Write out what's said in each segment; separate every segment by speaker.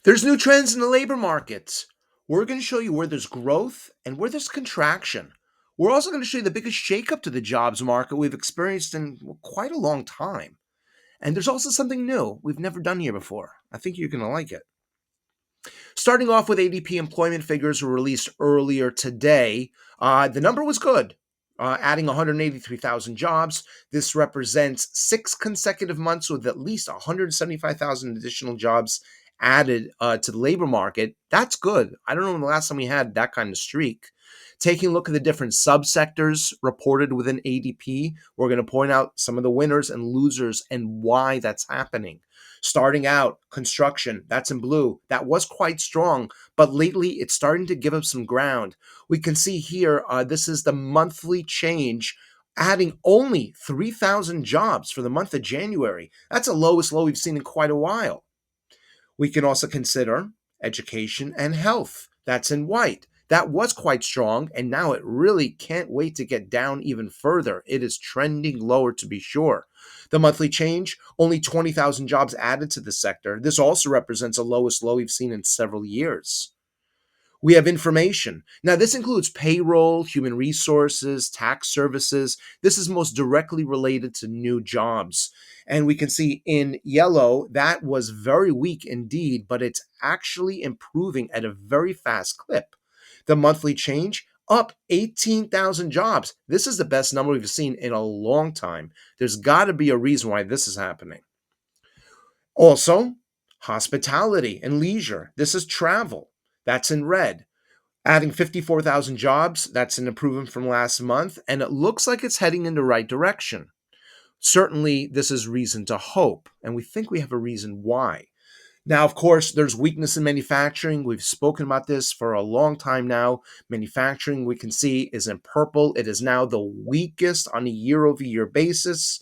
Speaker 1: There's new trends in the labor markets. We're going to show you where there's growth and where there's contraction. We're also going to show you the biggest shakeup to the jobs market we've experienced in quite a long time. And there's also something new we've never done here before. I think you're going to like it. Starting off with ADP employment figures were released earlier today. The number was good, adding 183,000 jobs. This represents 6 consecutive months with at least 175,000 additional jobs added to the labor market. That's good. I don't know when the last time we had that kind of streak. Taking a look at the different subsectors reported within ADP, we're going to point out some of the winners and losers and why that's happening. Starting out, construction, that's in blue. That was quite strong, but lately it's starting to give up some ground. We can see here, this is the monthly change, adding only 3,000 jobs for the month of January. That's the lowest low we've seen in quite a while. We can also consider education and health. That's in white. That was quite strong, and now it really can't wait to get down even further. It is trending lower to be sure. The monthly change, only 20,000 jobs added to the sector. This also represents the lowest low we've seen in several years. We have information. Now, this includes payroll, human resources, tax services. This is most directly related to new jobs. And we can see in yellow, that was very weak indeed, but it's actually improving at a very fast clip. The monthly change, up 18,000 jobs. This is the best number we've seen in a long time. There's got to be a reason why this is happening. Also, hospitality and leisure. This is travel. That's in red. Adding 54,000 jobs, that's an improvement from last month, and it looks like it's heading in the right direction. Certainly, this is reason to hope, and we think we have a reason why. Now, of course, there's weakness in manufacturing. We've spoken about this for a long time now. Manufacturing, we can see, is in purple. It is now the weakest on a year-over-year basis.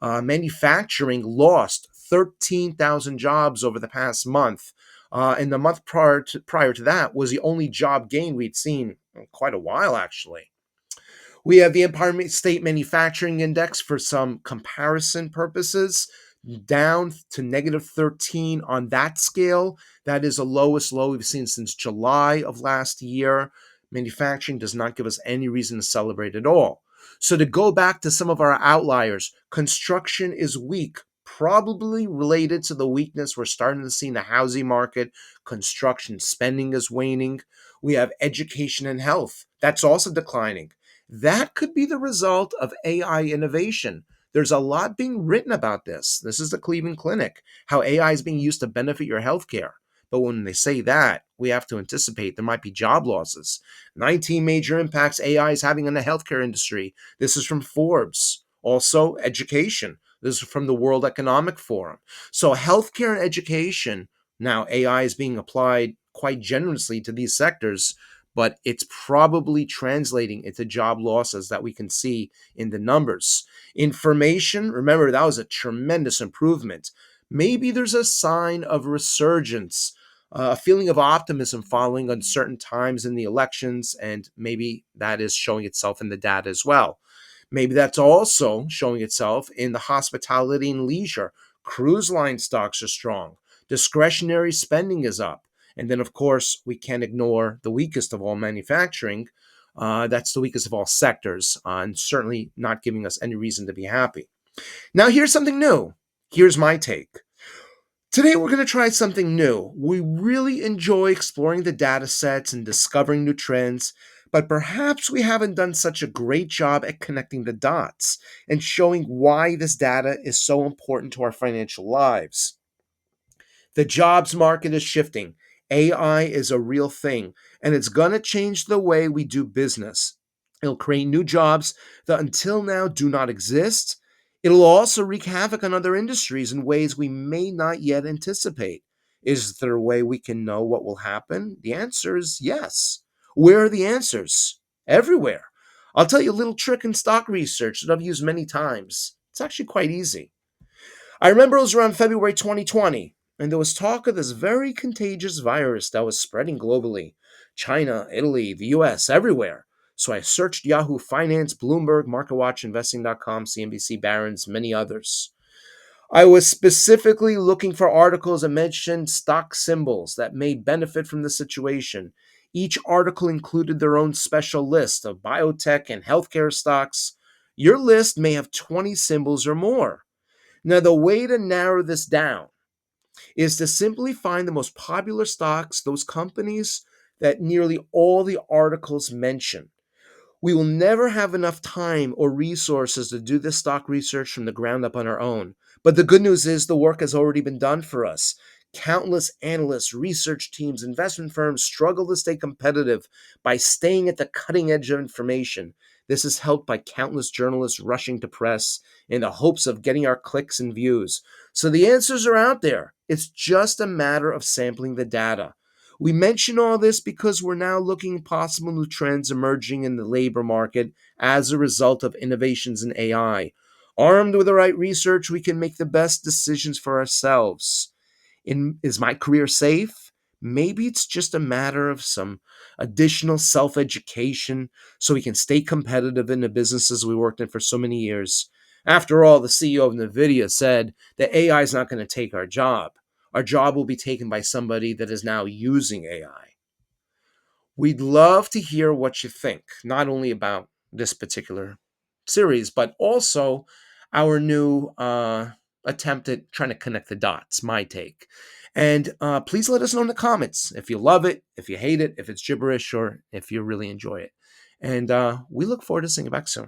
Speaker 1: Manufacturing lost 13,000 jobs over the past month. And the month prior to that was the only job gain we'd seen in quite a while, actually. We have the Empire State Manufacturing Index for some comparison purposes, down to negative 13 on that scale. That is the lowest low we've seen since July of last year. Manufacturing does not give us any reason to celebrate at all. So to go back to some of our outliers, construction is weak, probably related to the weakness we're starting to see in the housing market. Construction spending is waning. We have education and health. That's also declining. That could be the result of AI innovation. There's a lot being written about this. This is the Cleveland Clinic, how AI is being used to benefit your healthcare. But when they say that, we have to anticipate there might be job losses. 19 major impacts AI is having on the healthcare industry. This is from Forbes. Also, education. This is from the World Economic Forum. So, healthcare and education, now AI is being applied quite generously to these sectors, but it's probably translating into job losses that we can see in the numbers. Information, remember, that was a tremendous improvement. Maybe there's a sign of resurgence, a feeling of optimism following uncertain times in the elections, and maybe that is showing itself in the data as well. Maybe that's also showing itself in the hospitality and leisure. Cruise line stocks are strong. Discretionary spending is up. And then, of course, we can't ignore the weakest of all, manufacturing. That's the weakest of all sectors, and certainly not giving us any reason to be happy. Now, here's something new. Here's my take. Today, we're going to try something new. We really enjoy exploring the data sets and discovering new trends, but perhaps we haven't done such a great job at connecting the dots and showing why this data is so important to our financial lives. The jobs market is shifting. AI is a real thing, and it's going to change the way we do business. It'll create new jobs that until now do not exist. It'll also wreak havoc on other industries in ways we may not yet anticipate. Is there a way we can know what will happen? The answer is yes. Where are the answers? Everywhere. I'll tell you a little trick in stock research that I've used many times. It's actually quite easy. I remember it was around February 2020, and there was talk of this very contagious virus that was spreading globally. China, Italy, the US, everywhere. So I searched Yahoo Finance, Bloomberg, MarketWatch, Investing.com, CNBC, Barron's, many others. I was specifically looking for articles that mentioned stock symbols that may benefit from the situation. Each article included their own special list of biotech and healthcare stocks. Your list may have 20 symbols or more. Now, the way to narrow this down is to simply find the most popular stocks, those companies that nearly all the articles mention. We will never have enough time or resources to do this stock research from the ground up on our own. But the good news is the work has already been done for us. Countless analysts, research teams, investment firms struggle to stay competitive by staying at the cutting edge of information. This is helped by countless journalists rushing to press in the hopes of getting our clicks and views. So the answers are out there. It's just a matter of sampling the data. We mention all this because we're now looking at possible new trends emerging in the labor market as a result of innovations in AI. Armed with the right research, we can make the best decisions for ourselves. Is my career safe? Maybe it's just a matter of some additional self education so we can stay competitive in the businesses we worked in for so many years. After all, the CEO of NVIDIA said that AI is not going to take our job. Our job will be taken by somebody that is now using AI. We'd love to hear what you think, not only about this particular series, but also our new attempt at trying to connect the dots, my take. And please let us know in the comments if you love it, if you hate it, if it's gibberish, or if you really enjoy it. And we look forward to seeing you back soon.